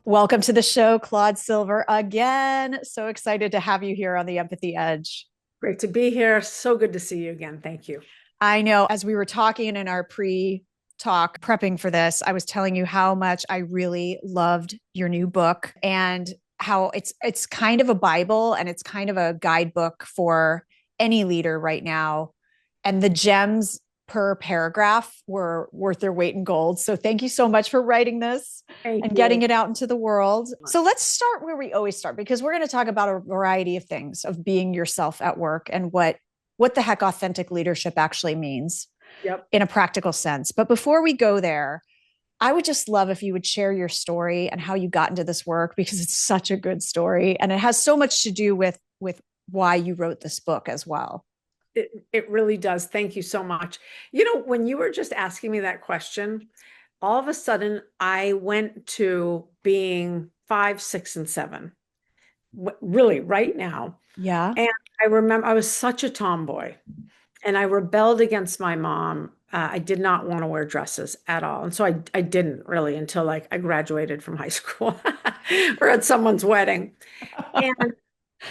Welcome to the show, Claude Silver. Again, so excited to have you here on the Empathy Edge. Great to be here. So good to see you again. Thank you. I know as we were talking in our pre-talk prepping for this, I was telling you how much I really loved your new book and how it's kind of a Bible and it's kind of a guidebook for any leader right now. And the gems per paragraph were worth their weight in gold. So thank you so much for writing this Thank and getting you it out into the world. so So much. let's start where we always start because we're going to talk about a variety of things of being yourself at work and what the heck authentic leadership actually means Yep. in a practical sense. But before we go there, I would just love if you would share your story and how you got into this work because it's such a good story and it has so much to do with why you wrote this book as well. It really does. Thank you so much. When you were just asking me that question, all of a sudden I went to being 5, 6, and 7, really right now. Yeah. And I remember I was such a tomboy and I rebelled against my mom. I did not want to wear dresses at all. And so I didn't really until like I graduated from high school or at someone's wedding. And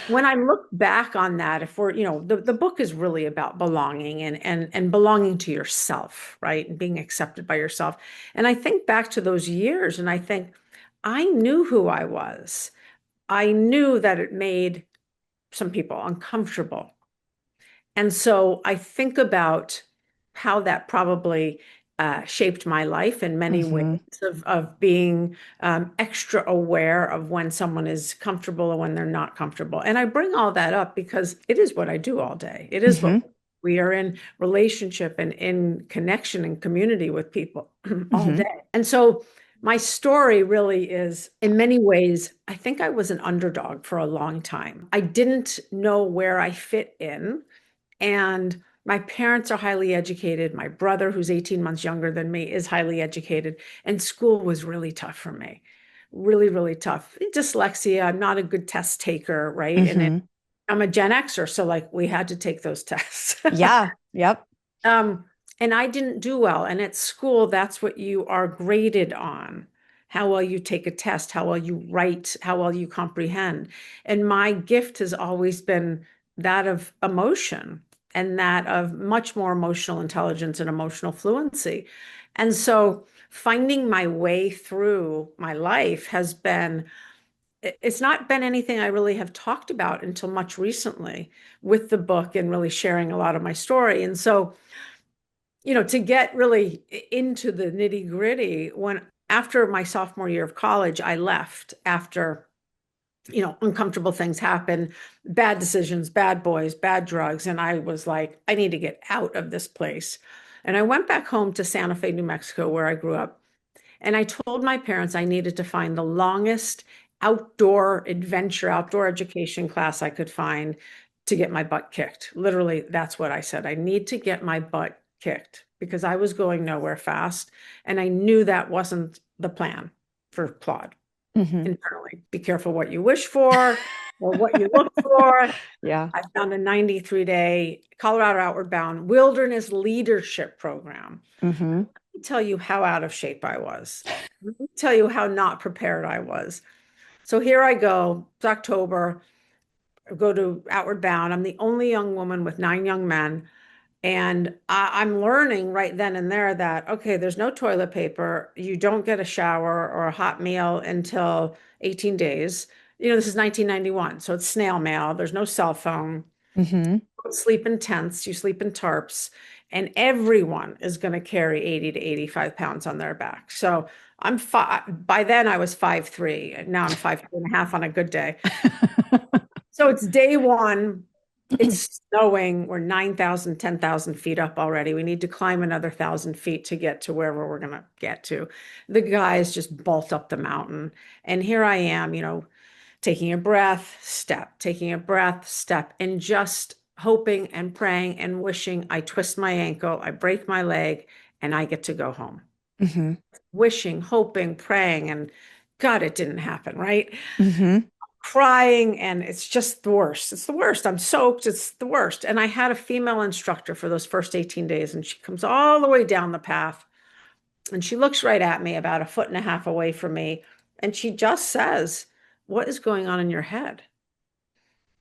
when I look back on that, if we're, the book is really about belonging and belonging to yourself, right? And being accepted by yourself. And I think back to those years and I think I knew who I was. I knew that it made some people uncomfortable. And so I think about how that probably shaped my life in many ways Mm-hmm. of being extra aware of when someone is comfortable or when they're not comfortable. And I bring all that up because it is what I do all day. It is what Mm-hmm. we are in relationship and in connection and community with people all Mm-hmm. day. And so my story really is, in many ways, I think I was an underdog for a long time. I didn't know where I fit in. And my parents are highly educated. My brother, who's 18 months younger than me, is highly educated. And school was really tough for me. Really, really tough. Dyslexia, I'm not a good test taker, right? Mm-hmm. I'm a Gen Xer, so like we had to take those tests. Yeah. Yep. um, and I didn't do well. And at school, that's what you are graded on. How well you take a test, how well you write, how well you comprehend. And my gift has always been that of emotion and that of much more emotional intelligence and emotional fluency. And so finding my way through my life has been, it's not been anything I really have talked about until much recently with the book and really sharing a lot of my story. And so, to get really into the nitty gritty, when after my sophomore year of college, I left after uncomfortable things happen, bad decisions, bad boys, bad drugs. And I was like, I need to get out of this place. And I went back home to Santa Fe, New Mexico, where I grew up. And I told my parents I needed to find the longest outdoor adventure, outdoor education class I could find to get my butt kicked. Literally, that's what I said. I need to get my butt kicked because I was going nowhere fast. And I knew that wasn't the plan for Claude Mm-hmm. internally. Be careful what you wish for or what you look for. Yeah. I found a 93-day Colorado Outward Bound wilderness leadership program. Mm-hmm. Let me tell you how out of shape I was. Let me tell you how not prepared I was. So here I go. It's October. I go to Outward Bound. I'm the only young woman with 9 young men. And I'm learning right then and there that, okay, there's no toilet paper. You don't get a shower or a hot meal until 18 days. This is 1991, so it's snail mail. There's no cell phone. Mm-hmm. You sleep in tents, you sleep in tarps, and everyone is going to carry 80 to 85 pounds on their back. So by then I was 5'3", and now I'm 5'2.5" on a good day. So it's day one. It's snowing. We're 9,000, 10,000 feet up already. We need to climb another 1,000 feet to get to wherever we're going to get to. The guys just bolt up the mountain. And here I am, taking a breath, step, taking a breath, step, and just hoping and praying and wishing I twist my ankle, I break my leg, and I get to go home. Mm-hmm. Wishing, hoping, praying, and God, it didn't happen, right? Mm-hmm. Crying, and it's just the worst. It's the worst. I'm soaked. It's the worst. And I had a female instructor for those first 18 days, and she comes all the way down the path and she looks right at me about a foot and a half away from me. And she just says, "What is going on in your head?"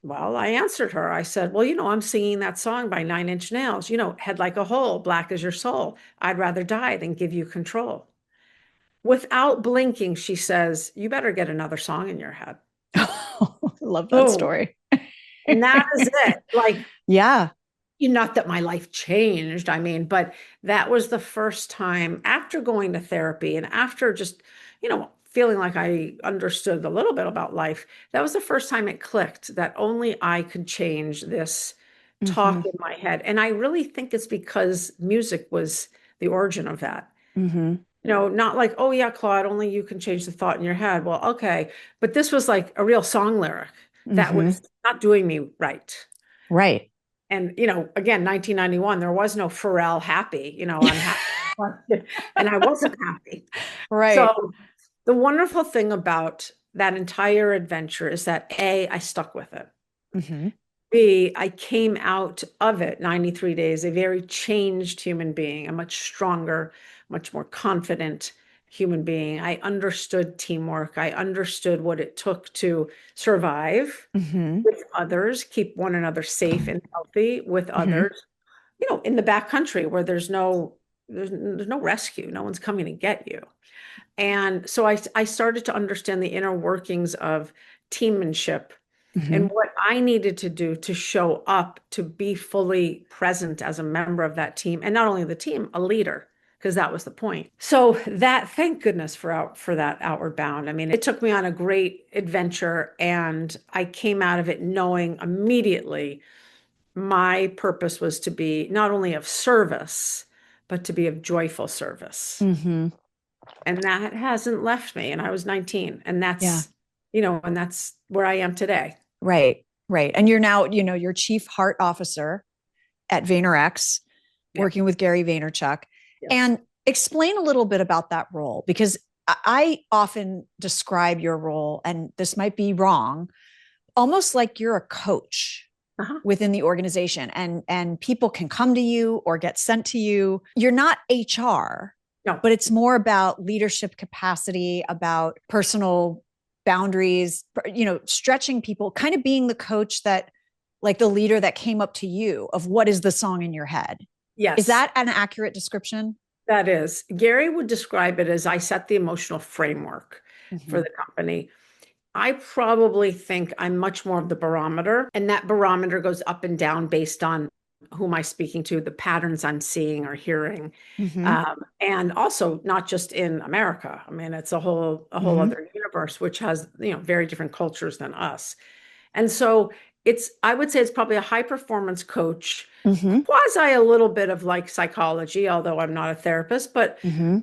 Well, I answered her. I said, "Well, I'm singing that song by Nine Inch Nails, head like a hole, black as your soul. I'd rather die than give you control." Without blinking, she says, "You better get another song in your head." Love that Boom. story. And that is it. Like, Yeah. not that my life changed, I mean, but that was the first time after going to therapy and after just, feeling like I understood a little bit about life. That was the first time it clicked that only I could change this Mm-hmm. talk in my head. And I really think it's because music was the origin of that. Mm-hmm. Not like, "Oh yeah, Claude, only you can change the thought in your head." Well, okay. But this was like a real song lyric that Mm-hmm. was not doing me right. Right. And, again, 1991, there was no Pharrell happy, I'm happy. And I wasn't happy. Right. So the wonderful thing about that entire adventure is that A, I stuck with it. Mm-hmm. B, I came out of it 93 days, a very changed human being, a much stronger, much more confident human being. I understood teamwork. I understood what it took to survive Mm-hmm. with others, keep one another safe and healthy with Mm-hmm. others, in the back country where there's no rescue, no one's coming to get you. And so I started to understand the inner workings of teammanship Mm-hmm. and what I needed to do to show up, to be fully present as a member of that team, and not only the team, a leader, because that was the point. So that, thank goodness for that Outward Bound. I mean, it took me on a great adventure, and I came out of it knowing immediately my purpose was to be not only of service, but to be of joyful service. Mm-hmm. And that hasn't left me. And I was 19, and Yeah. that's where I am today. Right. Right. And you're now, you're chief heart officer at VaynerX, Yeah. working with Gary Vaynerchuk. Yes. And explain a little bit about that role, because I often describe your role, and this might be wrong, almost like you're a coach Uh-huh. within the organization, and people can come to you or get sent to you. You're not HR, No. but it's more about leadership capacity, about personal boundaries, stretching people, kind of being the coach that, like the leader that came up to you of what is the song in your head. Is Yes, that an accurate description? that is. Gary would describe it as I set the emotional framework for Mm-hmm. the company. I probably think I'm much more of the barometer, and that barometer goes up and down based on who am I speaking to, the patterns I'm seeing or hearing, Mm-hmm. and also not just in America. I mean, it's a whole Mm-hmm. other universe which has very different cultures than us, and so I would say it's probably a high performance coach, Mm-hmm. quasi a little bit of like psychology, although I'm not a therapist, but Mm-hmm.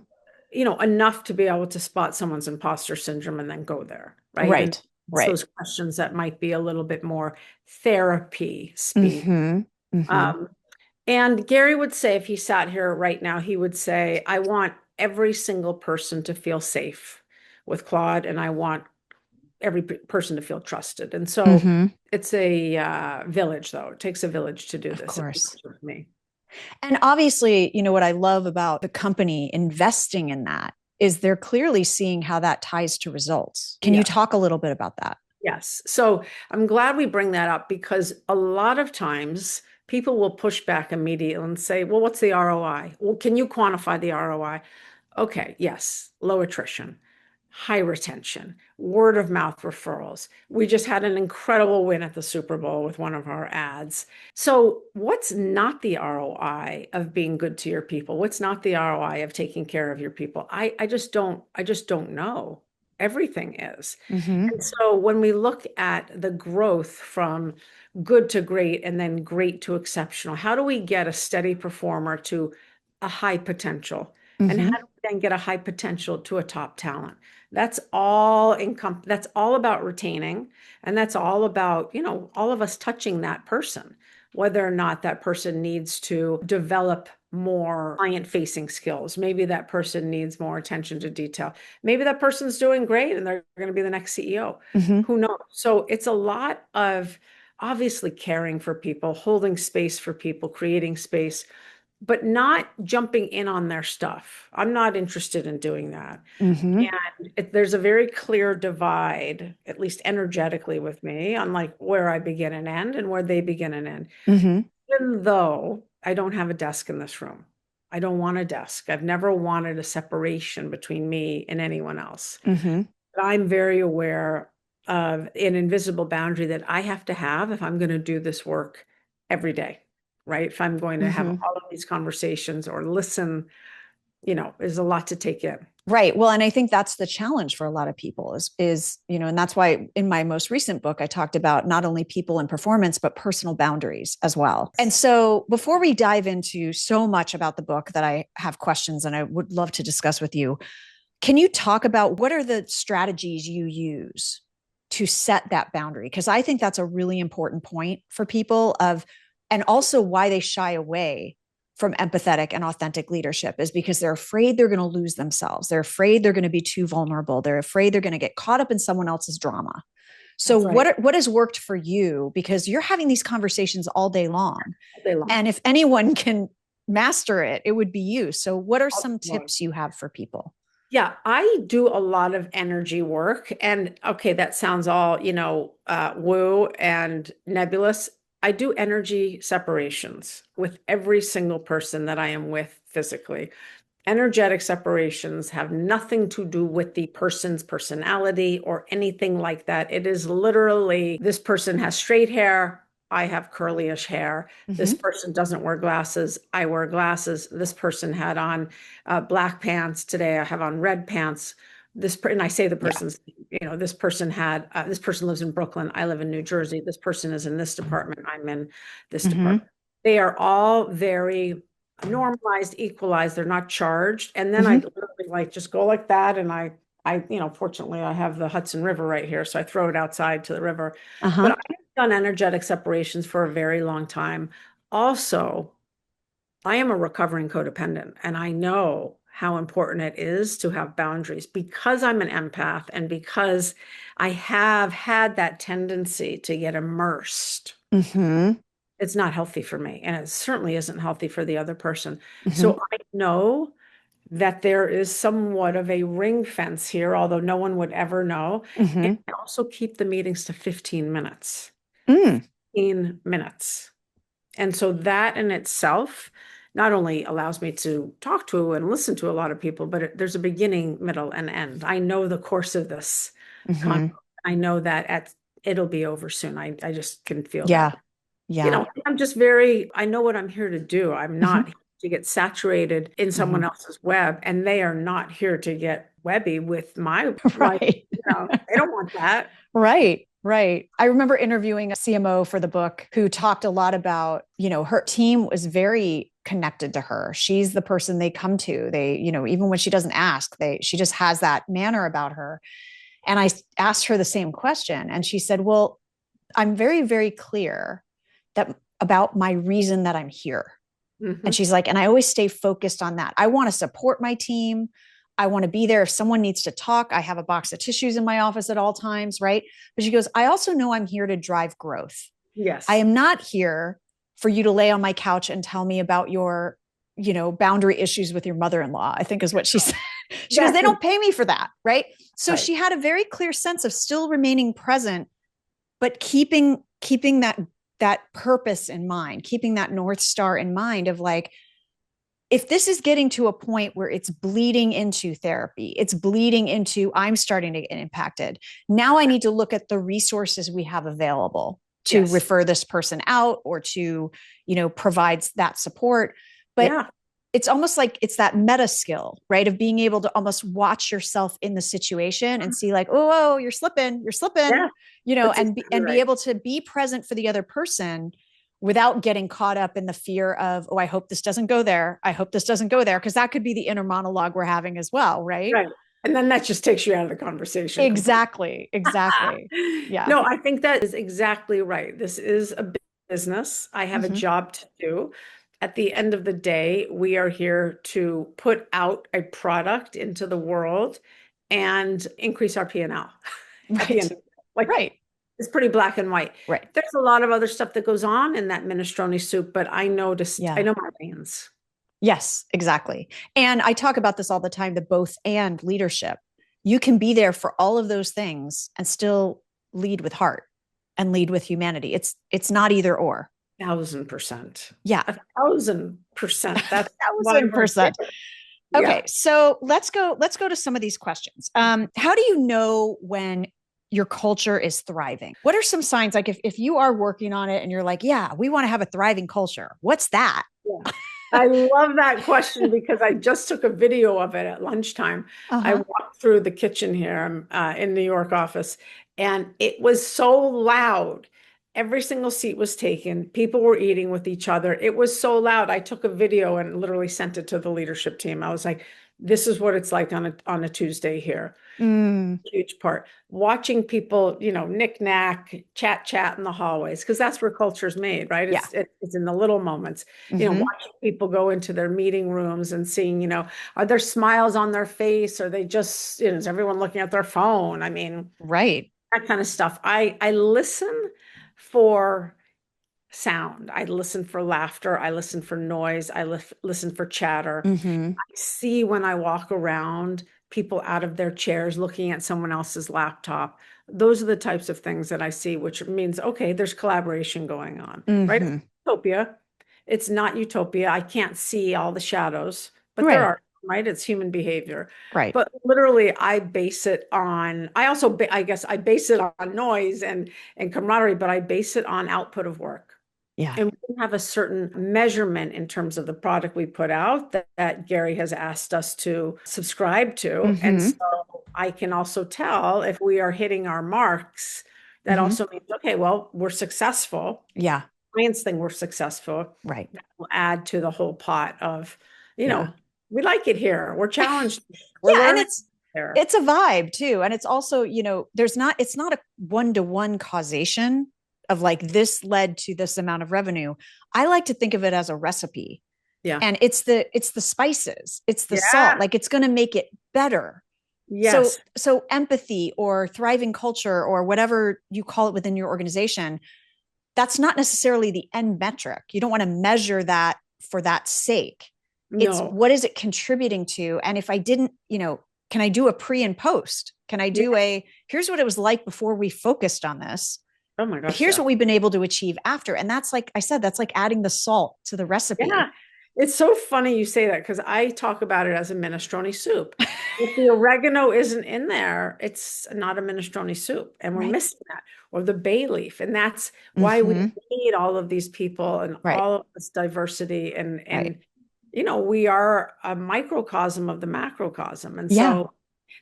enough to be able to spot someone's imposter syndrome and then go there, right? And Right. it's Right. those questions that might be a little bit more therapy speak. Mm-hmm. Mm-hmm. Um, and Gary would say, if he sat here right now, he would say, "I want every single person to feel safe with Claude, and I want every person to feel trusted." And so Mm-hmm. it's a village, though. It takes a village to do Of this. It course. begins with me. And obviously, what I love about the company investing in that is they're clearly seeing how that ties to results. Can you Yeah. talk a little bit about that? Yes. So I'm glad we bring that up because a lot of times people will push back immediately and say, "Well, what's the ROI? Well, can you quantify the ROI?" Okay, yes, low attrition, high retention, word of mouth referrals. We just had an incredible win at the Super Bowl with one of our ads. So, what's not the ROI of being good to your people? What's not the ROI of taking care of your people? I just don't know. Everything is. Mm-hmm. And so when we look at the growth from good to great and then great to exceptional, how do we get a steady performer to a high potential? And how Mm-hmm. do we then get a high potential to a top talent? That's all about retaining. And that's all about, all of us touching that person, whether or not that person needs to develop more client facing skills. Maybe that person needs more attention to detail. Maybe that person's doing great and they're going to be the next CEO. Mm-hmm. Who knows? So it's a lot of obviously caring for people, holding space for people, creating space, but not jumping in on their stuff. I'm not interested in doing that. Mm-hmm. And there's a very clear divide, at least energetically with me, on like where I begin and end and where they begin and end. Mm-hmm. Even though I don't have a desk in this room, I don't want a desk. I've never wanted a separation between me and anyone else. Mm-hmm. But I'm very aware of an invisible boundary that I have to have if I'm going to do this work every day, right? If I'm going to have Mm-hmm. all of these conversations or listen, there's a lot to take in. Right. Well, and I think that's the challenge for a lot of people is, and that's why in my most recent book, I talked about not only people and performance, but personal boundaries as well. And so before we dive into so much about the book that I have questions and I would love to discuss with you, can you talk about what are the strategies you use to set that boundary? Because I think that's a really important point for people and also why they shy away from empathetic and authentic leadership is because they're afraid they're going to lose themselves. They're afraid they're going to be too vulnerable. They're afraid they're going to get caught up in someone else's drama. So That's right. what has worked for you? Because you're having these conversations all day long. All day long. And if anyone can master it, it would be you. So what are All some day long. tips you have for people? Yeah, I do a lot of energy work. And okay, that sounds all, woo and nebulous. I do energy separations with every single person that I am with physically. Energetic separations have nothing to do with the person's personality or anything like that. It is literally this person has straight hair. I have curlyish hair. This Mm-hmm. person doesn't wear glasses. I wear glasses. This person had on black pants. Today I have on red pants. And I say the Yeah. person's, this person this person lives in Brooklyn. I live in New Jersey. This person is in this department. I'm in this Mm-hmm. department. They are all very normalized, equalized. They're not charged. And then I Mm-hmm. literally like just go like that. And fortunately I have the Hudson River right here. So I throw it outside to the river. But Uh-huh. I've done energetic separations for a very long time. Also, I am a recovering codependent and I know how important it is to have boundaries because I'm an empath and because I have had that tendency to get immersed. Mm-hmm. It's not healthy for me, and it certainly isn't healthy for the other person. Mm-hmm. So I know that there is somewhat of a ring fence here, although no one would ever know. And Mm-hmm. I also keep the meetings to 15 minutes. Mm. 15 minutes. And so that in itself not only allows me to talk to and listen to a lot of people, but there's a beginning, middle, and end. I know the course of this Mm-hmm. conflict. I know that it'll be over soon. I just can feel Yeah. that. Yeah. I know what I'm here to do. I'm Mm-hmm. not here to get saturated in Mm-hmm. someone else's web, and they are not here to get webby with my life. Right. They don't want that. Right. Right. I remember interviewing a CMO for the book who talked a lot about, her team was very connected to her. She's the person they come to. They, even when she doesn't ask, she just has that manner about her. And I asked her the same question. And she said, well, I'm very, very clear that about my reason that I'm here. And Mhm. she's like, and I always stay focused on that. I want to support my team. I want to be there if someone needs to talk. I have a box of tissues in my office at all times, right? But she goes, I also know I'm here to drive growth. I Yes. am not here for you to lay on my couch and tell me about your, boundary issues with your mother-in-law, I think is what she said. She goes, they That's don't pay me for that, right? So right. she had a very clear sense of still remaining present, but keeping that purpose in mind, keeping that North Star in mind of like, if this is getting to a point where it's bleeding into therapy, it's bleeding into I'm starting to get impacted. Now I need to look at the resources we have available to Yes. refer this person out or to, provide that support. But Yeah. it's almost like it's that meta skill, right? Of being able to almost watch yourself in the situation and see like, oh, you're slipping, Yeah. That's exactly and be right. able to be present for the other person without getting caught up in the fear of, oh, I hope this doesn't go there. I hope this doesn't go there. Cause that could be the inner monologue we're having as well. Right. Right. And then that just takes you out of the conversation completely. Exactly. Exactly. Yeah. No, I think that is exactly right. This is a business. I have a Mm-hmm. job to do. At the end of the day, we are here to put out a product into the world and increase our P&L at the end Right. of the day. Like Right. it's pretty black and white. Right. There's a lot of other stuff that goes on in that minestrone soup, but I Yeah. know my lanes. Yes, exactly. And I talk about this all the time, the both and leadership. You can be there for all of those things and still lead with heart and lead with humanity. It's not either or. 1,000%. Yeah. 1,000%. That's why Thousand we're here. percent. Yeah. Okay, so let's go to some of these questions. How do you know when your culture is thriving? What are some signs? Like if you are working on it and you're like, yeah, we want to have a thriving culture. What's that? Yeah. I love that question because I just took a video of it at lunchtime. I Uh-huh. walked through the kitchen here in New York office, and it was so loud. Every single seat was taken. People were eating with each other. It was so loud. I took a video and literally sent it to the leadership team. I was like, this is what it's like on a Tuesday here. Mm, Huge part. Watching people, knick-knack, chat in the hallways, because that's where culture's made, right? yeah. It's in the little moments. Mm-hmm. Watching people go into their meeting rooms and seeing, are there smiles on their face? Are they just, is everyone looking at their phone? I mean, Right. that kind of stuff. I listen for sound. I listen for laughter. I listen for noise. Listen for chatter. Mm-hmm. See when I walk around people out of their chairs looking at someone else's laptop. Those are the types of things that I see, which means, okay, there's collaboration going on, right? It's Mm-hmm. utopia. It's not utopia. I can't see all the shadows, but there Right. are, right? It's human behavior. Right. But literally, I base it on, I also, I guess I base it on noise and camaraderie, but I base it on output of work. Yeah. And we have a certain measurement in terms of the product we put out that Gary has asked us to subscribe to. And Mm-hmm. so I can also tell if we are hitting our marks. That Mm-hmm. also means, okay, well, we're successful. Yeah. Clients think we're successful. Right. That will add to the whole pot of, you Yeah. know, we like it here. We're challenged. We're Yeah. And learning it's there. it's a vibe too. And it's also, it's not a one-to-one causation of like this led to this amount of revenue. I like to think of it as a recipe. Yeah. And it's the spices, it's the salt, Yeah. like it's going to make it better. So Yes. so empathy or thriving culture or whatever you call it within your organization, that's not necessarily the end metric. You don't want to measure that for that sake. It's No. what is it contributing to? And if I didn't, can I do a pre and post? Can I Yeah. do here's what it was like before we focused on this? Oh my gosh. Here's Yeah. what we've been able to achieve after. And that's like I said, that's like adding the salt to the recipe. Yeah, it's so funny you say that because I talk about it as a minestrone soup. If the oregano isn't in there, it's not a minestrone soup, and we're Right. missing that, or the bay leaf, and that's why we Mm-hmm. need all of these people and Right. all of this diversity, and Right. we are a microcosm of the macrocosm, and Yeah. so Well,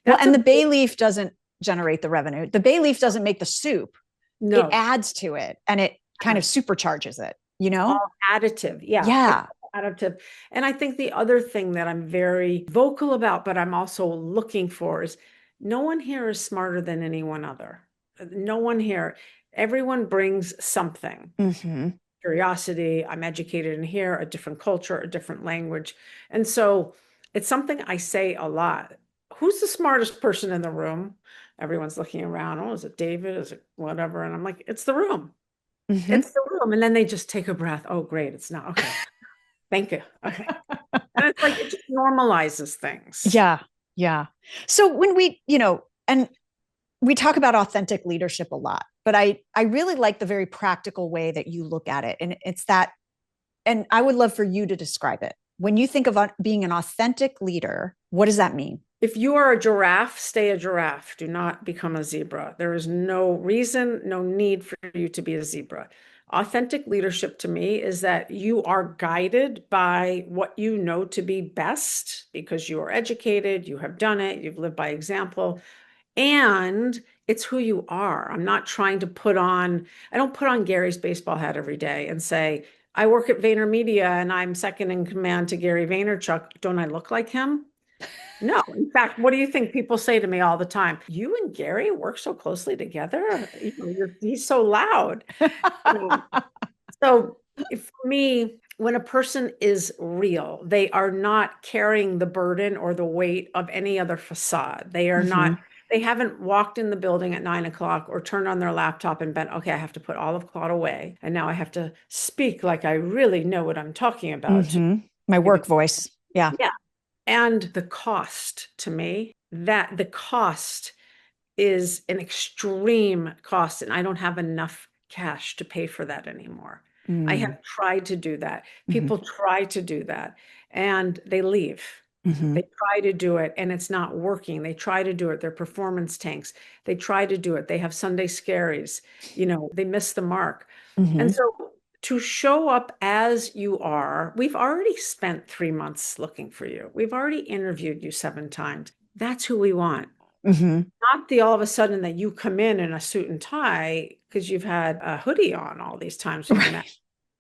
that's and a the bay leaf doesn't generate the revenue. The bay leaf doesn't make the soup. It no. adds to it and it kind of supercharges it, you know? All additive. Yeah, it's Yeah. additive. And I think the other thing that I'm very vocal about, but I'm also looking for is no one here is smarter than anyone other. No one here. Everyone brings something. Mm-hmm. Curiosity, I'm educated in here, a different culture, a different language. And so it's something I say a lot. Who's the smartest person in the room? Everyone's looking around. Oh, is it David? Is it whatever? And I'm like, it's the room. Mm-hmm. It's the room. And then they just take a breath. Oh, great. It's not. Okay. Thank you. Okay. And it's like it just normalizes things. Yeah. Yeah. So when and we talk about authentic leadership a lot, but I really like the very practical way that you look at it. And it's that, and I would love for you to describe it. When you think of being an authentic leader, what does that mean? If you are a giraffe, stay a giraffe. Do not become a zebra. There is no reason, no need for you to be a zebra. Authentic leadership to me is that you are guided by what you know to be best because you are educated, you have done it, you've lived by example, and it's who you are. I'm not trying to I don't put on Gary's baseball hat every day and say, I work at VaynerMedia and I'm second in command to Gary Vaynerchuk. Don't I look like him? No. In fact, what do you think people say to me all the time? You and Gary work so closely together. He's so loud. Um, so for me, when a person is real, they are not carrying the burden or the weight of any other facade. They are Mm-hmm. not, they haven't walked in the building at 9 o'clock or turned on their laptop and been, okay, I have to put all of Claude away. And now I have to speak like I really know what I'm talking about. Mm-hmm. My work voice. Yeah. Yeah. And the cost to me, that the cost is an extreme cost, and I don't have enough cash to pay for that anymore. I have Mm. tried to do that. Hmm. People try to do that and they leave. Hmm. They try to do it and it's not working. They try to do it. Their performance tanks. They try to do it. They have Sunday scaries. They miss the mark. And Hmm. so to show up as you are, we've already spent 3 months looking for you. We've already interviewed you 7 times. That's who we want. Hmm. Not the all of a sudden that you come in a suit and tie because you've had a hoodie on all these times we've met.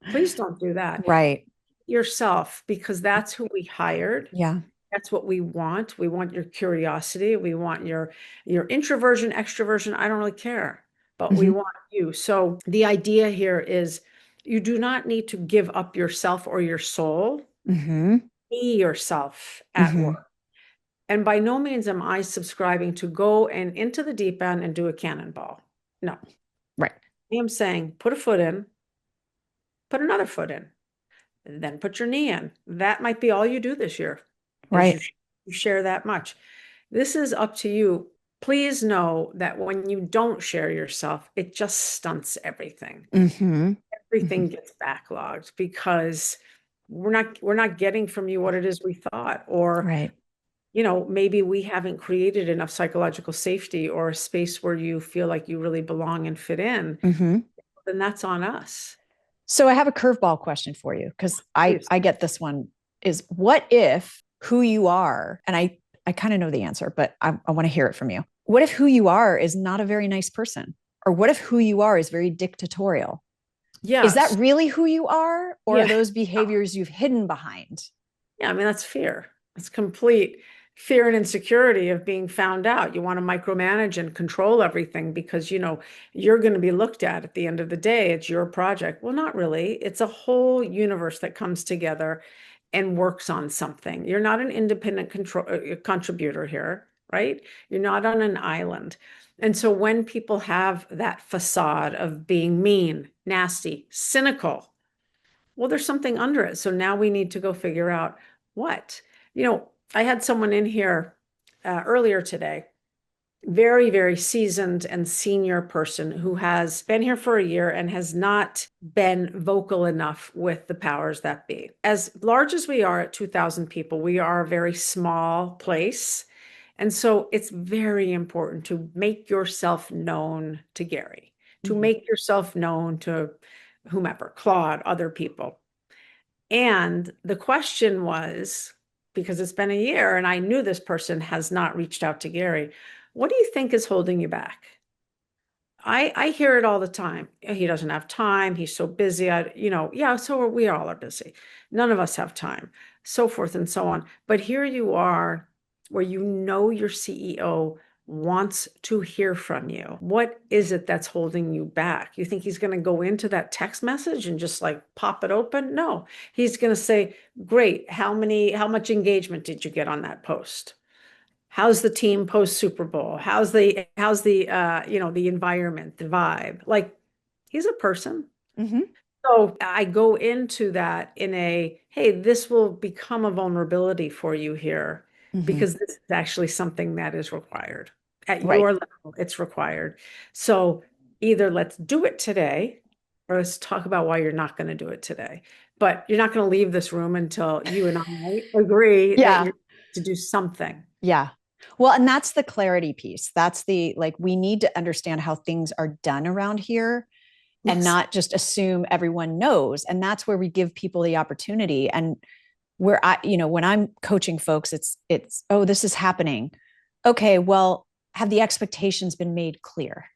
Right. Please don't do that. Right. Yourself, because that's who we hired. Yeah. That's what we want. We want your curiosity. We want your introversion, extroversion. I don't really care, but we Hmm. want you. So the idea here is you do not need to give up yourself or your soul. Hmm. Be yourself at Hmm. work. And by no means am I subscribing to go and into the deep end and do a cannonball. No, Right. I am saying put a foot in, put another foot in, and then put your knee in. That might be all you do this year, is Right. you share that much. This is up to you. Please know that when you don't share yourself, it just stunts everything. Hmm. Everything Hmm. gets backlogged because we're not getting from you what it is we thought, or Right. maybe we haven't created enough psychological safety or a space where you feel like you really belong and fit in, Hmm. then that's on us. So I have a curveball question for you because Please. I get this one is what if who you are, and I kind of know the answer, but I want to hear it from you. What if who you are is not a very nice person? Or what if who you are is very dictatorial? Is that Yes. really who you are? Or are Yeah. those behaviors you've hidden behind? Yeah. I mean, that's fear. It's complete fear and insecurity of being found out. You want to micromanage and control everything because, you're going to be looked at the end of the day. It's your project. Well, not really. It's a whole universe that comes together and works on something. You're not an independent contributor here, right? You're not on an island. And so when people have that facade of being mean, nasty, cynical, well, there's something under it. So now we need to go figure out what. I had someone in here earlier today, very, very seasoned and senior person who has been here for a year and has not been vocal enough with the powers that be. As large as we are at 2,000 people, we are a very small place. And so it's very important to make yourself known to Gary, to Mhm. make yourself known to whomever, Claude, other people. And the question was, because it's been a year and I knew this person has not reached out to Gary, what do you think is holding you back? I hear it all the time. He doesn't have time. He's so busy. Yeah, we all are busy. None of us have time, so forth and so on. But here you are, where your CEO wants to hear from you. What is it that's holding you back? You think he's going to go into that text message and just like pop it open? No, he's going to say, "Great. How much engagement did you get on that post? How's the team post Super Bowl? How's the environment, the vibe?" Like, he's a person. Mhm. So I go into that in hey, this will become a vulnerability for you here Mhm. because this is actually something that is required. At Right. your level, it's required. So either let's do it today or let's talk about why you're not going to do it today. But you're not going to leave this room until you and I agree that Yeah. you're to do something. Yeah. Well, and that's the clarity piece. That's the like, we need to understand how things are done around here and Yes. not just assume everyone knows. And that's where we give people the opportunity. And where when I'm coaching folks, oh, this is happening. Okay, well, have the expectations been made clear?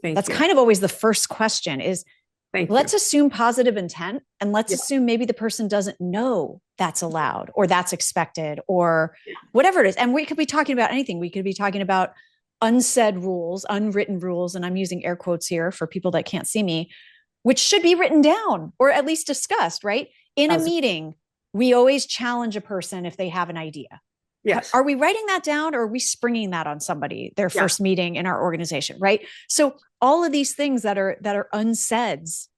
Thank That's you. kind of always the first question is Thank let's you. assume positive intent and let's Yeah. assume maybe the person doesn't know that's allowed or that's expected or whatever it is. And we could be talking about anything. We could be talking about unsaid rules, unwritten rules, and I'm using air quotes here for people that can't see me, which should be written down or at least discussed, right? In a Positive. meeting, we always challenge a person if they have an idea. Yes. Are we writing that down or are we springing that on somebody, their Yeah. first meeting in our organization, right? So all of these things that are unsaids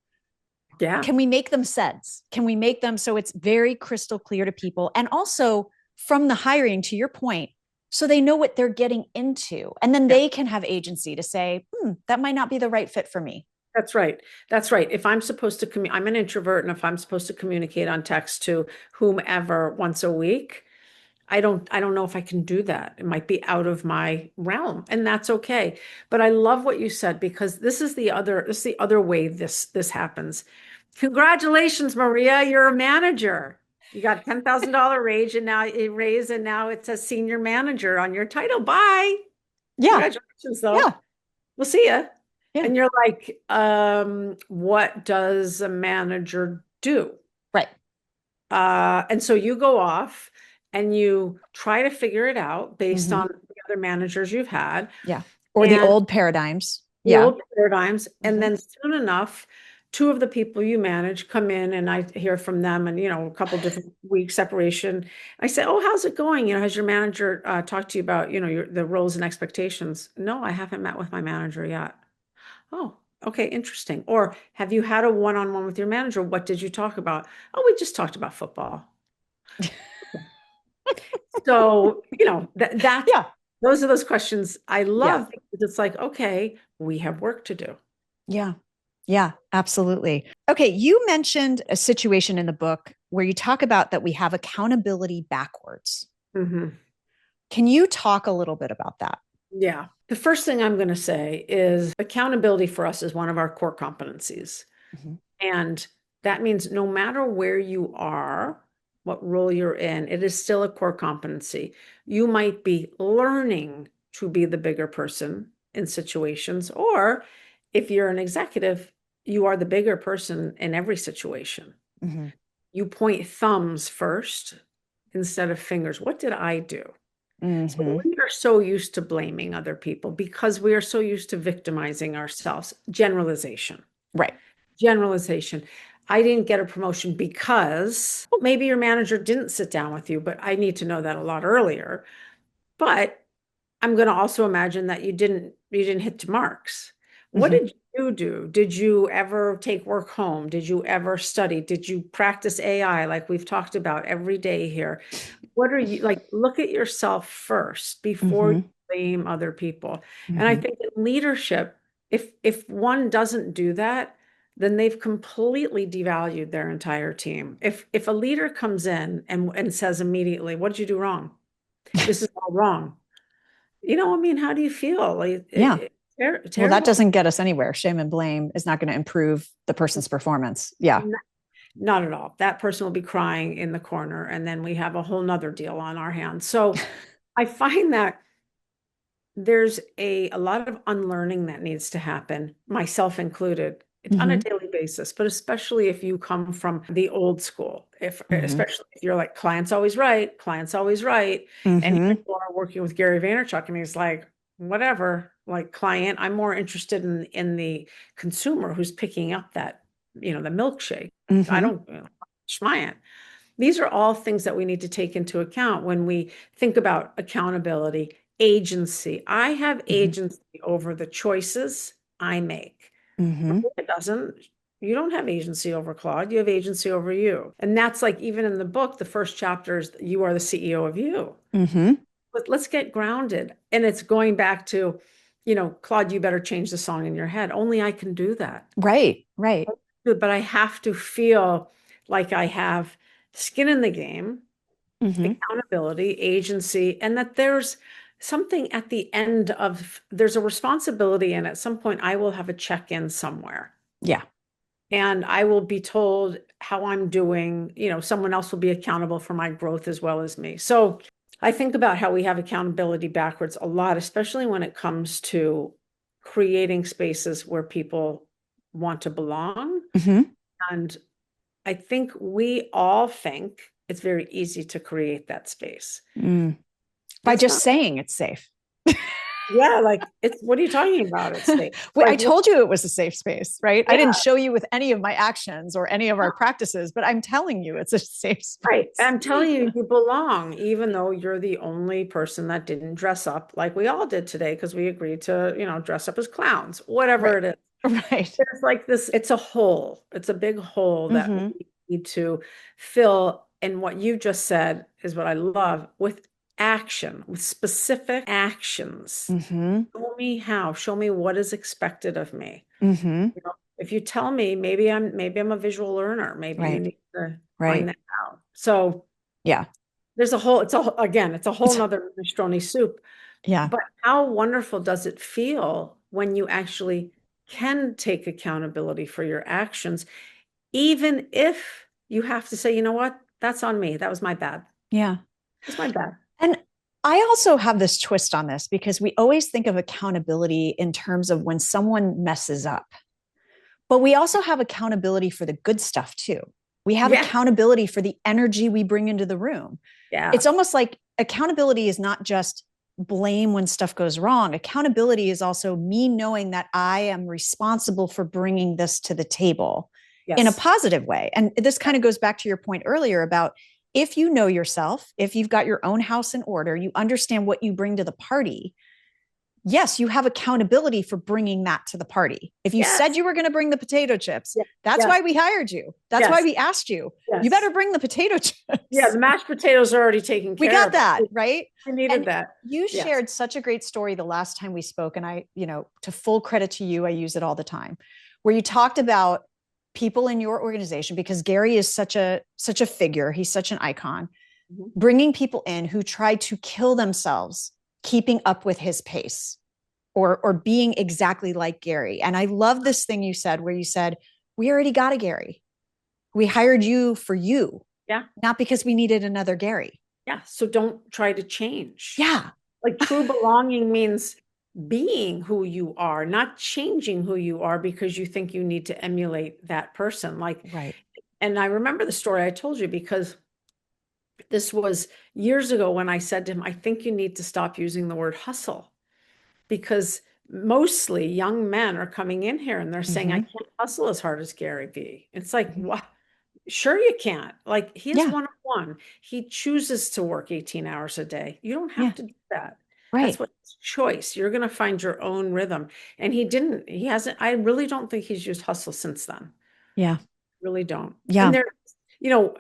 Yeah. Can we make them sense? Can we make them so it's very crystal clear to people? And also from the hiring, to your point, so they know what they're getting into. And then they can have agency to say, that might not be the right fit for me. That's right. That's right. If I'm supposed to I'm an introvert, and if I'm supposed to communicate on text to whomever once a week, I don't know if I can do that. It might be out of my realm, and that's okay. But I love what you said, because this is the other way this happens. Congratulations, Maria, you're a manager. You got $10,000 raise, and now it says senior manager on your title. Bye. Yeah. Congratulations, though. Yeah. We'll see you. Yeah. And you're like, what does a manager do? Right. And so you go off and you try to figure it out based on the other managers you've had. Yeah. Or the old paradigms. Yeah. Old paradigms. And then soon enough, two of the people you manage come in, and I hear from them, and, a couple different weeks separation. I say, oh, how's it going? Has your manager talked to you about, the roles and expectations? No, I haven't met with my manager yet. Oh, okay, interesting. Or have you had a one-on-one with your manager? What did you talk about? Oh, we just talked about football. So, Yeah. those are those questions I love, Yeah. because it's like, okay, we have work to do. Yeah. Yeah, absolutely. Okay. You mentioned a situation in the book where you talk about that we have accountability backwards. Can you talk a little bit about that? Yeah. The first thing I'm going to say is accountability for us is one of our core competencies. And that means no matter where you are, what role you're in, it is still a core competency. You might be learning to be the bigger person in situations, or if you're an executive, you are the bigger person in every situation. You point thumbs first instead of fingers. What did I do? So we are so used to blaming other people because we are so used to victimizing ourselves. Generalization. Right. Generalization. I didn't get a promotion because, well, maybe your manager didn't sit down with you, but I need to know that a lot earlier. But I'm going to also imagine that you didn't hit the marks. What did you do? Did you ever take work home? Did you ever study? Did you practice AI like we've talked about every day here? What are you like? Look at yourself first before you blame other people. And I think in leadership, if one doesn't do that, then they've completely devalued their entire team. If a leader comes in and says immediately, what did you do wrong? This is all wrong. I mean, how do you feel? Like, Yeah. terrible. Well, that doesn't get us anywhere. Shame and blame is not going to improve the person's performance. Yeah. Not at all. That person will be crying in the corner, and then we have a whole nother deal on our hands. So I find that there's a lot of unlearning that needs to happen, myself included. It's on a daily basis, but especially if you come from the old school, especially if you're like, client's always right, And people are working with Gary Vaynerchuk, and he's like, whatever, like, client, I'm more interested in the consumer who's picking up that, the milkshake. I don't, schmant. These are all things that we need to take into account when we think about accountability, agency. I have agency over the choices I make. It doesn't. You don't have agency over Claude. You have agency over you. And that's like, even in the book, the first chapter is you are the CEO of you. But let's get grounded. And it's going back to, Claude, you better change the song in your head. Only I can do that. Right. Right. But I have to feel like I have skin in the game, accountability, agency, and that there's something at the end of, there's a responsibility. And at some point I will have a check-in somewhere. Yeah. And I will be told how I'm doing. Someone else will be accountable for my growth as well as me. So I think about how we have accountability backwards a lot, especially when it comes to creating spaces where people want to belong. And I think we all think it's very easy to create that space. By just saying it's safe. Yeah, like, what are you talking about? It's safe. Well, Like, I told you it was a safe space, right? Yeah. I didn't show you with any of my actions or any of our practices, but I'm telling you it's a safe space. Right. I'm telling you, you belong, even though you're the only person that didn't dress up like we all did today, because we agreed to, dress up as clowns, whatever it is. Right. There's like this, it's a hole. It's a big hole that Mm-hmm. we need to fill. And what you just said is what I love, with action, with specific actions. Mm-hmm. Show me how, show me what is expected of me. Mm-hmm. You know, if you tell me, maybe I'm a visual learner, maybe you Right. need to find Right. that out. So Yeah. there's a whole, again, it's a whole It's, nother minestrone soup. yeah. But how wonderful does it feel when you actually can take accountability for your actions, even if you have to say, you know what, that's on me. That was my bad. Yeah. That's my bad. And I also have this twist on this because we always think of accountability in terms of when someone messes up, but we also have accountability for the good stuff too. We have Yeah. accountability for the energy we bring into the room. Yeah. It's almost like accountability is not just blame when stuff goes wrong. Accountability is also me knowing that I am responsible for bringing this to the table in a Yes. positive way. And this kind of goes back to your point earlier about if you know yourself, if you've got your own house in order, you understand what you bring to the party. Yes, you have accountability for bringing that to the party. If you said Yes. you were going to bring the potato chips, Yes. that's Yes. why we hired you. That's why Yes. we asked you. You better Yes. bring the potato Yeah. chips. The mashed potatoes are already taken We care got of. that, right? I needed And that. you Yes. shared such a great story the last time we spoke. And to full credit to you, I use it all the time, where you talked about people in your organization, because Gary is such a figure, he's such an icon, Mhm. bringing people in who tried to kill themselves keeping up with his pace or being exactly like Gary. And I love this thing you said where you said, we already got a Gary. We hired you for you, Yeah. not because we needed another Gary. Yeah. So don't try to change. Yeah. Like true belonging means being who you are, not changing who you are because you think you need to emulate that person. Like, Right. and I remember the story I told you because this was years ago when I said to him, I think you need to stop using the word hustle because mostly young men are coming in here and they're saying, I Mm-hmm. can't hustle as hard as Gary Vee. It's like, Mm-hmm. what? Sure, you can't. Like, he is Yeah. one of one. He chooses to work 18 hours a day. You don't have Yeah. to do that. That's Right. what choice. You're going to find your own rhythm. And he didn't, he hasn't, I really don't think he's used hustle since then. Yeah. Really don't. And Yeah. there, you know,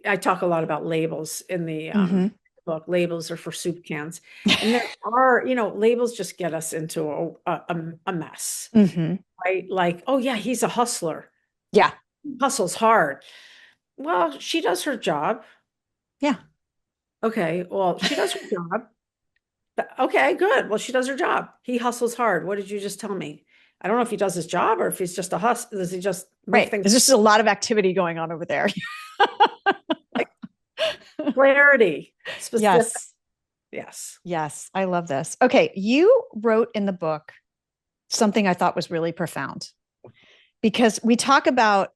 I talk a lot about labels in the Mm-hmm. book. Labels are for soup cans. And there are, labels just get us into a mess, Mm-hmm. right? Like, oh yeah, he's a hustler. Yeah. Hustles hard. Well, she does her job. Yeah. Okay, well, she does her job. Okay, good. Well, she does her job. He hustles hard. What did you just tell me? I don't know if he does his job or if he's just a hustler. Does he just make Right. things There's just a lot of activity going on over there. like clarity, specific? Yes. Yes. Yes. I love this. Okay. You wrote in the book something I thought was really profound because we talk about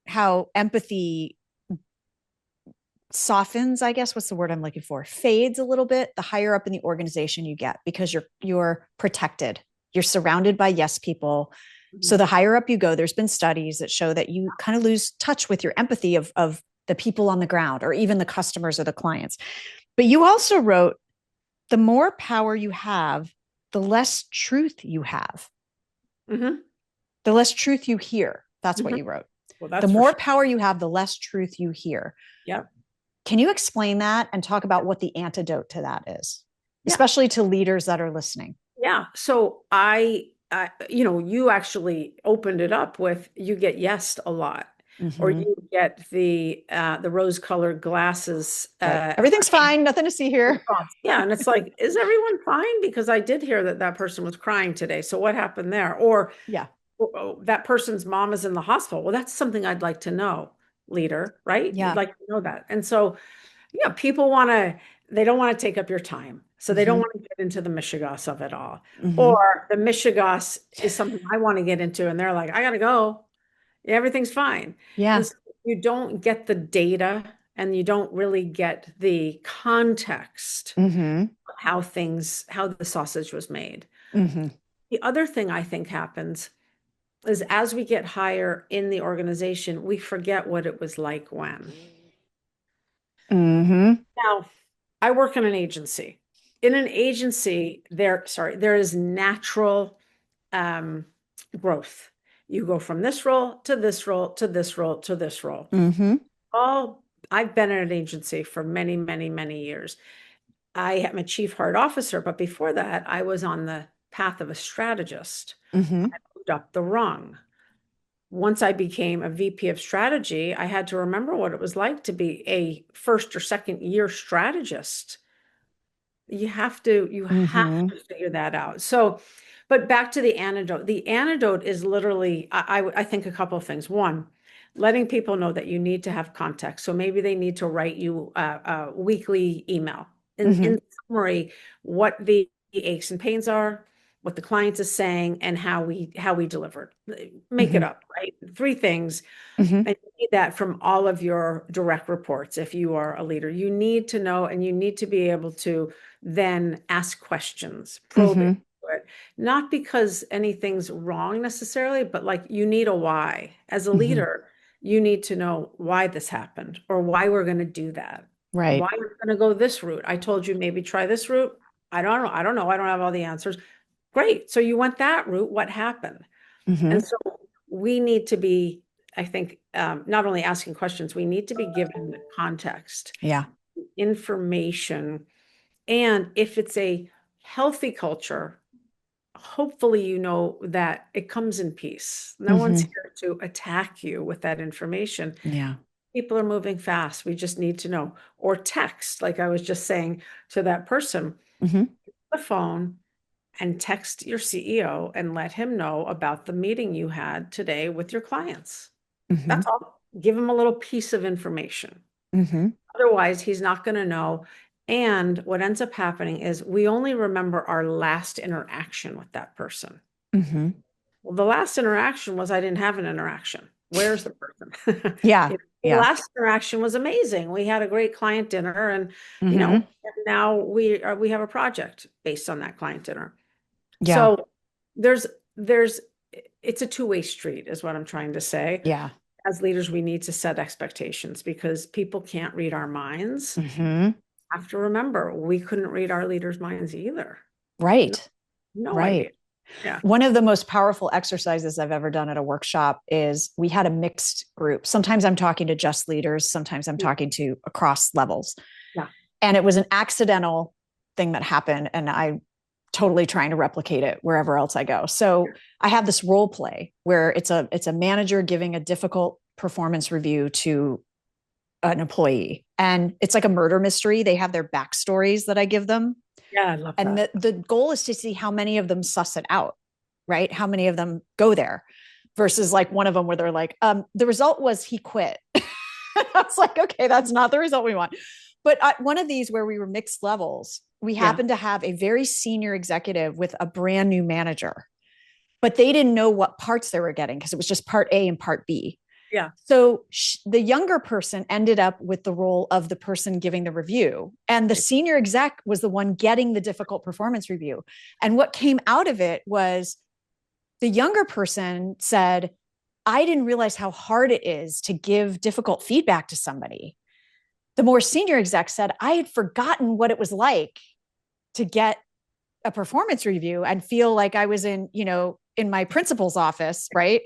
how empathy softens, I guess what's the word I'm looking for, fades a little bit the higher up in the organization you get because you're protected, you're surrounded by yes people. So Mhm. the higher up you go, there's been studies that show that you kind of lose touch with your empathy of the people on the ground or even the customers or the clients. But you also wrote, the more power you have, the less truth you have, Mhm. the less truth you hear. That's what Mhm. you wrote. Well, The that's for more sure. power you have, the less truth you hear. Yep. Can you explain that and talk about what the antidote to that is, Yeah. especially to leaders that are listening? Yeah. So you actually opened it up with you get yesed a lot, or Mm-hmm. you get the rose-colored glasses Right. Everything's fine. Nothing to see here. response. Yeah, and it's like, is everyone fine? Because I did hear that that person was crying today. So what happened there? Or Yeah. oh, that person's mom is in the hospital. Well, that's something I'd like to know, leader, right? You'd Yeah. like to know that. And so yeah, people they don't want to take up your time. So they don't Mm-hmm. want to get into the mishigas of it all. Mm-hmm. Or the mishigas is something I want to get into, and they're like, I gotta go. Yeah, everything's fine. And Yeah. so you don't get the data and you don't really get the context Mm-hmm. of how the sausage was made. Mm-hmm. The other thing I think happens is as we get higher in the organization, we forget what it was like when. Mm-hmm. Now, I work in an agency. In an agency, there is natural um, growth. You go from this role to this role to this role to this role. Mm-hmm. I've been at an agency for many, many, many years. I am a chief heart officer, but before that, I was on the path of a strategist. Mm-hmm. I moved up the rung. Once I became a VP of strategy, I had to remember what it was like to be a first or second year strategist. You have to figure that out. So, but back to the antidote. The antidote is literally, I think a couple of things. One, letting people know that you need to have context. So maybe they need to write you a weekly email in summary, what the aches and pains are, what the client is saying, and how we delivered. Make it up, right? Three things. Mm-hmm. And you need that from all of your direct reports. If you are a leader, you need to know, and you need to be able to then ask questions, probe into it, not because anything's wrong necessarily, but like you need a why. As a Mm-hmm. leader, you need to know why this happened or why we're going to do that. Right. Why we're going to go this route. I told you maybe try this route. I don't know. I don't know. I don't have all the answers. Great. So you went that route. What happened? Mm-hmm. And so we need to be, I think, not only asking questions, we need to be given context, Yeah. information. And if it's a healthy culture, hopefully you know that it comes in peace. No one's Mm-hmm. here to attack you with that information. Yeah. People are moving fast. We just need to know. Or text, like I was just saying to that person, Mm-hmm. the phone and text your CEO and let him know about the meeting you had today with your clients. Mm-hmm. That's all. Give him a little piece of information. Mm-hmm. Otherwise, he's not going to know. And what ends up happening is we only remember our last interaction with that person. Mm-hmm. Well, the last interaction was I didn't have an interaction. Where's the person? Yeah. The Yeah. last interaction was amazing. We had a great client dinner, and Mm-hmm. now we have a project based on that client dinner. Yeah. So there's there's it's a two-way street, is what I'm trying to say. Yeah. As leaders, we need to set expectations because people can't read our minds. Mm-hmm. Have to remember, we couldn't read our leaders' minds either. No, Right. no Right. idea. Yeah. One of the most powerful exercises I've ever done at a workshop is we had a mixed group. Sometimes I'm talking to just leaders, sometimes I'm talking to across levels. Yeah. And it was an accidental thing that happened, and I'm totally trying to replicate it wherever else I go. So I have this role play where it's a manager giving a difficult performance review to an employee, and it's like a murder mystery. They have their backstories that I give them. Yeah, I love And that. the goal is to see how many of them suss it out, right? How many of them go there versus like one of them where they're like, the result was he quit. I was like, okay, that's not the result we want. But one of these where we were mixed levels, we happened to have a very senior executive with a brand new manager, but they didn't know what parts they were getting because it was just part A and part B. Yeah. So the younger person ended up with the role of the person giving the review, and the senior exec was the one getting the difficult performance review. And what came out of it was the younger person said, I didn't realize how hard it is to give difficult feedback to somebody. The more senior exec said, I had forgotten what it was like to get a performance review and feel like I was in my principal's office, right?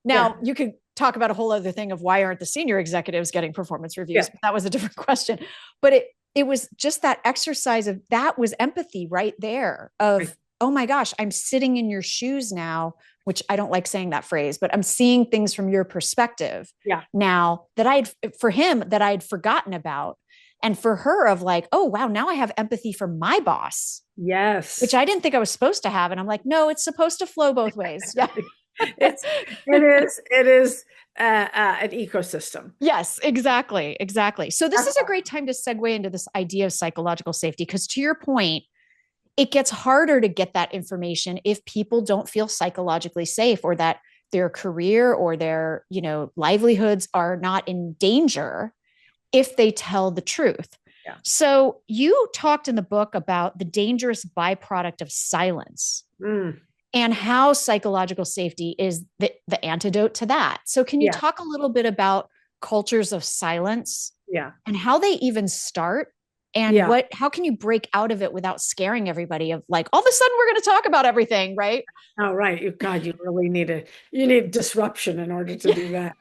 Now, you could talk about a whole other thing of why aren't the senior executives getting performance reviews? But that was a different question. But it was just that exercise of that was empathy right there of, oh my gosh, I'm sitting in your shoes now, which I don't like saying that phrase, but I'm seeing things from your perspective now that for him, that I had forgotten about. And for her of like, oh, wow, now I have empathy for my boss. Yes. Which I didn't think I was supposed to have. And I'm like, no, it's supposed to flow both ways. Yeah. It is an ecosystem. Yes, exactly. Exactly. So this is a great time to segue into this idea of psychological safety, because to your point, it gets harder to get that information if people don't feel psychologically safe, or that their career or their, livelihoods are not in danger if they tell the truth. Yeah. So you talked in the book about the dangerous byproduct of silence. And how psychological safety is the antidote to that. So can you talk a little bit about cultures of silence? Yeah. And how they even start And Yeah. how can you break out of it without scaring everybody of like, all of a sudden we're going to talk about everything, right? Oh, right. God, you really you need disruption in order to Yeah. do that.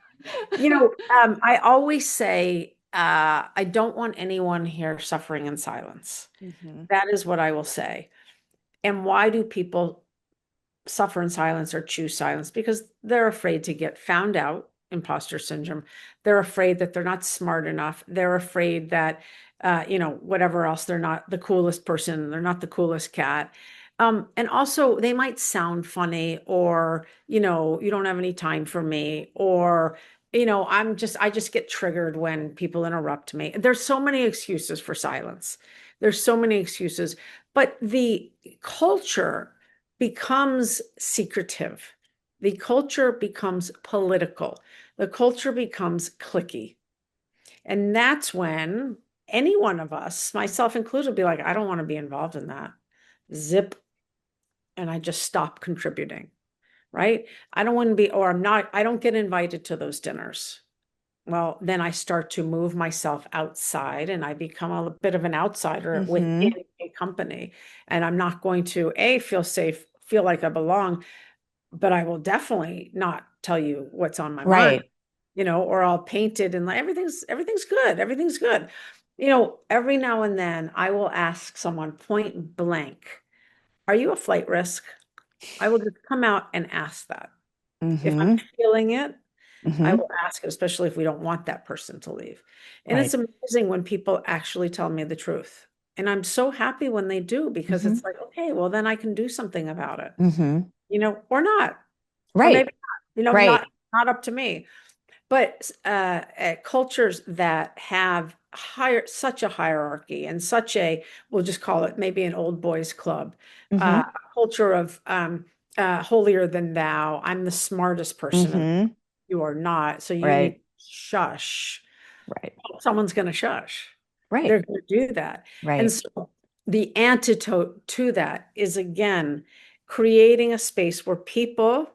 I always say, I don't want anyone here suffering in silence. Mm-hmm. That is what I will say. And why do people suffer in silence or choose silence? Because they're afraid to get found out, imposter syndrome. They're afraid that they're not smart enough. They're afraid that, whatever else, they're not the coolest person. They're not the coolest cat. And also, they might sound funny, or, you don't have any time for me, or, I just get triggered when people interrupt me. There's so many excuses for silence. There's so many excuses, but the culture becomes secretive. The culture becomes political. The culture becomes cliquey. And that's when any one of us, myself included, will be like, I don't want to be involved in that. Zip. And I just stop contributing, right? I don't want to be, or I don't get invited to those dinners. Well, then I start to move myself outside and I become a bit of an outsider Mm-hmm. within a company. And I'm not going to, A, feel safe, feel like I belong, but I will definitely not tell you what's on my mind, Right. or I'll paint it and like everything's good. Everything's good. Every now and then I will ask someone point blank, are you a flight risk? I will just come out and ask that. If I'm Mm-hmm. feeling it, I Mm-hmm. will ask it, especially if we don't want that person to leave. And it's Right. amazing when people actually tell me the truth. And I'm so happy when they do, because Mm-hmm. it's like, okay, well, then I can do something about it, Mm-hmm. or not, or Right. maybe not, Right. not up to me. But cultures that have such a hierarchy and we'll just call it maybe an old boys club, Mm-hmm. a culture of holier than thou. I'm the smartest person, and Mm-hmm. you are not. So you need Right. to shush. Right. Someone's going to shush. Right. They're going to do that. And Right. so the antidote to that is, again, creating a space where people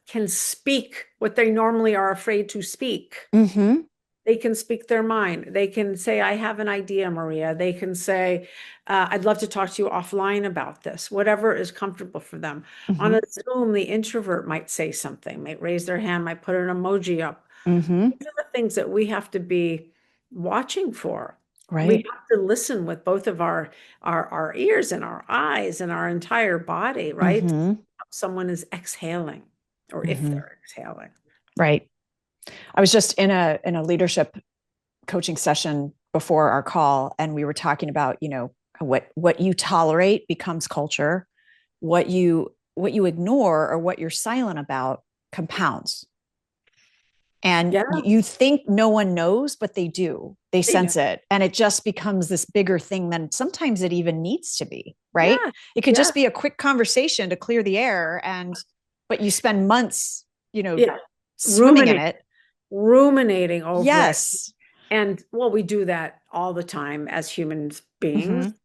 can speak what they normally are afraid to speak. Mm-hmm. They can speak their mind. They can say, I have an idea, Maria. They can say, I'd love to talk to you offline about this, whatever is comfortable for them. On Mm-hmm. a Zoom, the introvert might say something, might raise their hand, might put an emoji up. Mm-hmm. These are the things that we have to be watching for. We Right. have to listen with both of our ears and our eyes and our entire body, right? Mm-hmm. Someone is exhaling, or if Mm-hmm. they're exhaling. Right. I was just in a leadership coaching session before our call, and we were talking about, what you tolerate becomes culture. What you ignore, or what you're silent about, compounds. And Yeah, you think no one knows, but they do. They they do. sense it. And it just becomes this bigger thing than sometimes it even needs to be, right? Yeah. It could just Yes. be a quick conversation to clear the air. But you spend months, Yeah. swimming in Ruminating, it. ruminating over it. Yes. And well, we do that all the time as human beings. Mm-hmm.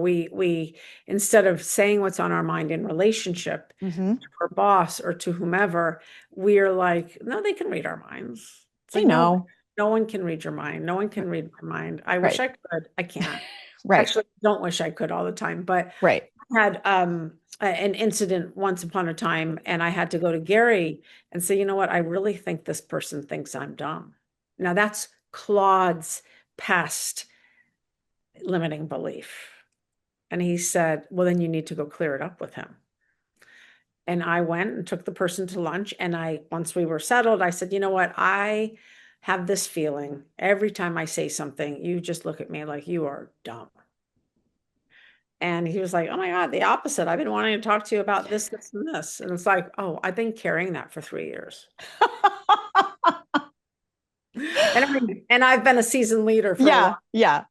We instead of saying what's on our mind in relationship Mm-hmm. to our boss or to whomever, we're like, no, they can read our minds. It's They like, no, know. no one can read your mind. No one can read my mind. I wish Right. I could. I can't. Right. Actually, I don't wish I could all the time, but Right. I had an incident once upon a time, and I had to go to Gary and say, you know what? I really think this person thinks I'm dumb. Now that's Claude's past limiting belief. And he said, well, then you need to go clear it up with him. And I went and took the person to lunch. And once we were settled, I said, you know what? I have this feeling every time I say something, you just look at me like you are dumb. And he was like, oh my God, the opposite. I've been wanting to talk to you about this, this, and this. And it's like, oh, I've been carrying that for 3 years. And I've been a seasoned leader for a Yeah. while. Yeah.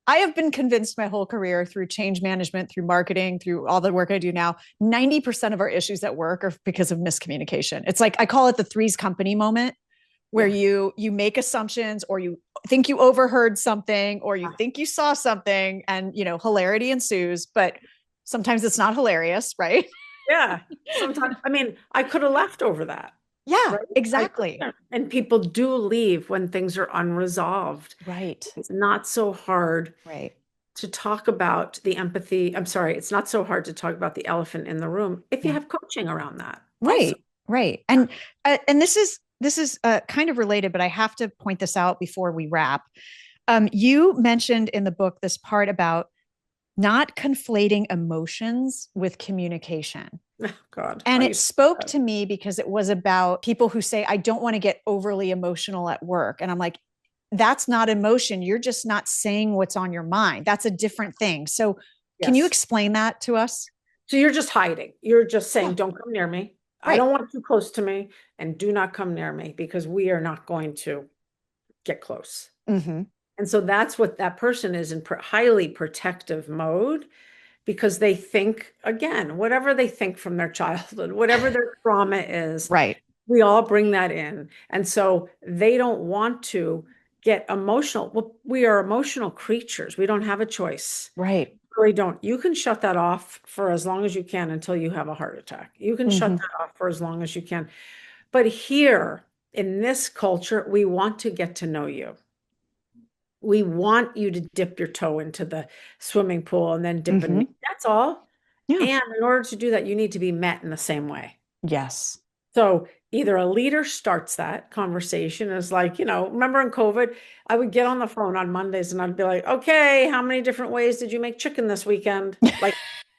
I have been convinced my whole career through change management, through marketing, through all the work I do now, 90% of our issues at work are because of miscommunication. It's like, I call it the Three's Company moment, where Yeah. you make assumptions, or you think you overheard something, or you think you saw something, and hilarity ensues, but sometimes it's not hilarious, right? Yeah. Sometimes, I mean, I could have left over that, Yeah, right? exactly. And people do leave when things are unresolved. Right. It's not so hard Right. to talk about the empathy. I'm sorry, it's not so hard to talk about the elephant in the room if you Yeah. have coaching around that also. Right. Right. And this is kind of related, but I have to point this out before we wrap. You mentioned in the book this part about not conflating emotions with communication. Oh God, And I it used spoke to. to me because it was about people who say, I don't want to get overly emotional at work. And I'm like, that's not emotion. You're just not saying what's on your mind. That's a different thing. So, can you Yes. explain that to us? So you're just hiding. You're just Yeah. saying, don't come near me. I Right. don't want you close to me, and do not come near me because we are not going to get close. Mm-hmm. And so that's what that person is in highly protective mode because they think, again, whatever they think from their childhood, whatever their trauma is, Right. we all bring that in. And so they don't want to get emotional. Well, we are emotional creatures. We don't have a choice. Right. Really don't. You can shut that off for as long as you can until you have a heart attack. You can shut Mm-hmm. that off for as long as you can. But here in this culture, we want to get to know you. We want you to dip your toe into the swimming pool and then dip in. Mm-hmm. That's all. Yeah. And in order to do that, you need to be met in the same way. Yes. So either a leader starts that conversation is like, remember in COVID, I would get on the phone on Mondays and I'd be like, okay, how many different ways did you make chicken this weekend? Like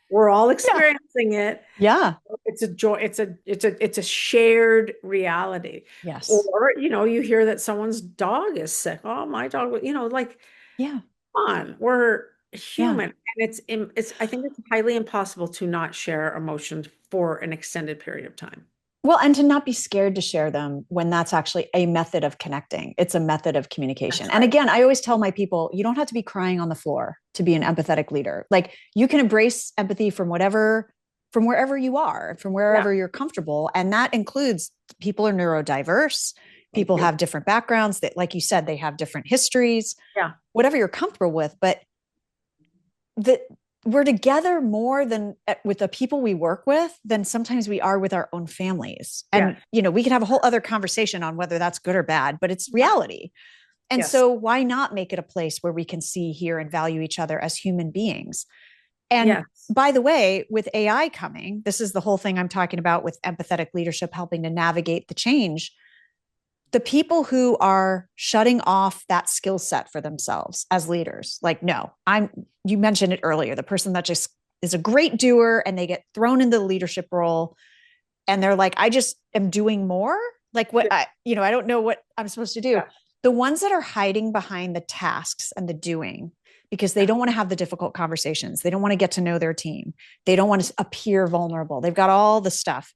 we're all Yeah. experiencing it. Yeah. It's a joy, it's a shared reality. Yes. Or, you hear that someone's dog is sick. Oh, my dog, like, Yeah. come on, we're Yeah. human. And it's I think it's highly impossible to not share emotions for an extended period of time. Well, and to not be scared to share them when that's actually a method of connecting. It's a method of communication. That's And right. again, I always tell my people, you don't have to be crying on the floor to be an empathetic leader. Like you can embrace empathy from wherever you are, from Yeah. wherever you're comfortable. And that includes people are neurodiverse, Thank people you. have different backgrounds that, like you said, they have different histories, Yeah. whatever you're comfortable with. But that we're together more than with the people we work with than sometimes we are with our own families. And, Yes. we could have a whole other conversation on whether that's good or bad, but it's Yeah. reality. And Yes. so why not make it a place where we can see, hear, and value each other as human beings? And Yes. by the way, with AI coming, this is the whole thing I'm talking about with empathetic leadership helping to navigate the change. The people who are shutting off that skill set for themselves as leaders, like, no, you mentioned it earlier, the person that just is a great doer and they get thrown into the leadership role and they're like, I just am doing more. Like what Yeah. I don't know what I'm supposed to do. Yeah. The ones that are hiding behind the tasks and the doing because they Yeah. don't want to have the difficult conversations. They don't want to get to know their team. They don't want to appear vulnerable. They've got all the stuff.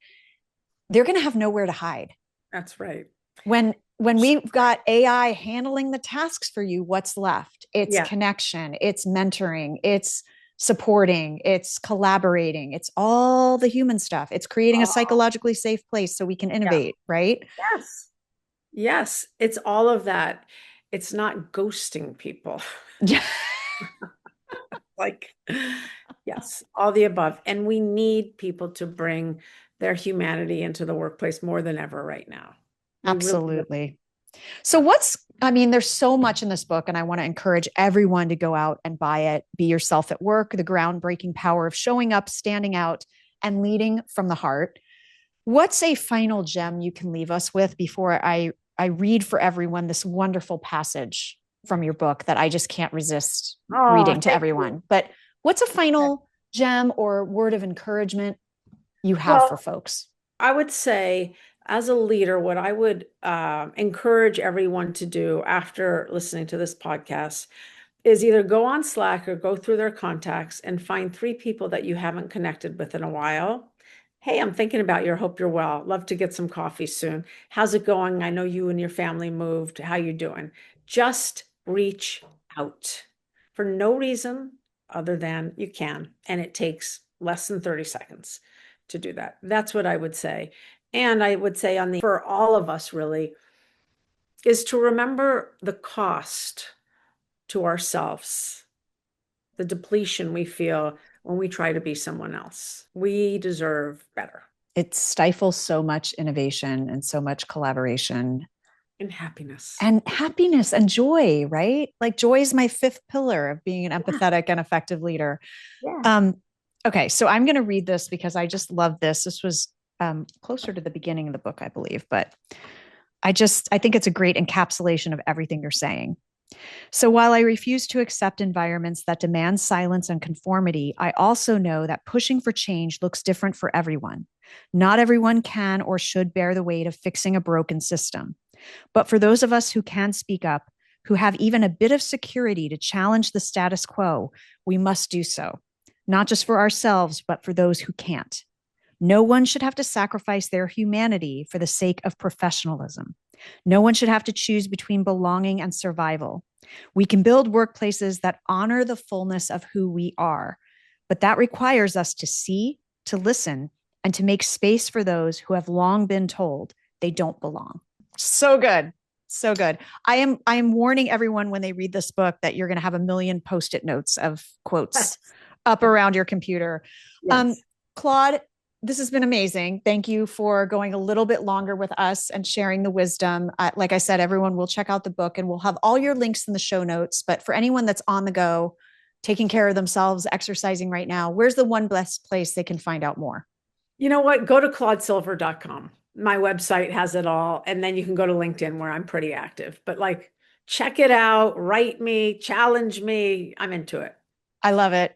They're going to have nowhere to hide That's right. when we've got AI handling the tasks for you, what's left? It's Yeah. connection, it's mentoring, it's supporting, it's collaborating, it's all the human stuff. It's creating a Oh, psychologically safe place so we can yeah. innovate, right? Yes. Yes. It's all of that. It's not ghosting people. Yeah, Like, yes, all the above. And we need people to bring their humanity into the workplace more than ever right now. We really, really, absolutely. So I mean, there's so much in this book, and I want to encourage everyone to go out and buy it. Be Yourself at Work, the groundbreaking power of showing up, standing out, and leading from the heart. What's a final gem you can leave us with before I read for everyone this wonderful passage from your book that I just can't resist oh, reading to thank you. everyone? But what's a final gem or word of encouragement you have for Well, folks? I would say, as a leader, what I would encourage everyone to do after listening to this podcast is either go on Slack or go through their contacts and find 3 people that you haven't connected with in a while. Hey, I'm thinking about you. Hope you're well. Love to get some coffee soon. How's it going? I know you and your family moved. How you doing? Just reach out for no reason other than you can, and it takes less than 30 seconds to do that. That's what I would say. And I would say for all of us really is to remember the cost to ourselves, the depletion we feel when we try to be someone else. We deserve better. It stifles so much innovation and so much collaboration. And happiness. and happiness and joy, right? Like joy is my fifth pillar of being an Yeah. empathetic and effective leader. Yeah. Um, okay, so I'm going to read this because I just love this. This was closer to the beginning of the book, I believe, but I think it's a great encapsulation of everything you're saying. So while I refuse to accept environments that demand silence and conformity, I also know that pushing for change looks different for everyone. Not everyone can or should bear the weight of fixing a broken system. But for those of us who can speak up, who have even a bit of security to challenge the status quo, we must do so, not just for ourselves, but for those who can't. No one should have to sacrifice their humanity for the sake of professionalism. No one should have to choose between belonging and survival. We can build workplaces that honor the fullness of who we are, but that requires us to see, to listen, and to make space for those who have long been told they don't belong. So good. So good. I am warning everyone when they read this book that you're going to have a million post-it notes of quotes up around your computer. Yes. Claude, this has been amazing. Thank you for going a little bit longer with us and sharing the wisdom. Like I said, everyone will check out the book and we'll have all your links in the show notes. But for anyone that's on the go, taking care of themselves, exercising right now, where's the one best place they can find out more? You know what? Go to claudesilver.com. My website has it all. And then you can go to LinkedIn where I'm pretty active. But like, check it out, write me, challenge me. I'm into it. I love it.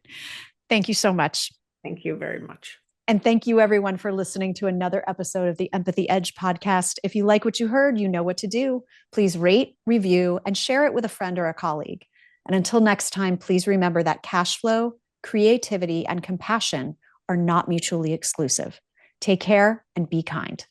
Thank you so much. Thank you very much. And thank you, everyone, for listening to another episode of the Empathy Edge podcast. If you like what you heard, you know what to do. Please rate, review, and share it with a friend or a colleague. And until next time, please remember that cash flow, creativity, and compassion are not mutually exclusive. Take care and be kind.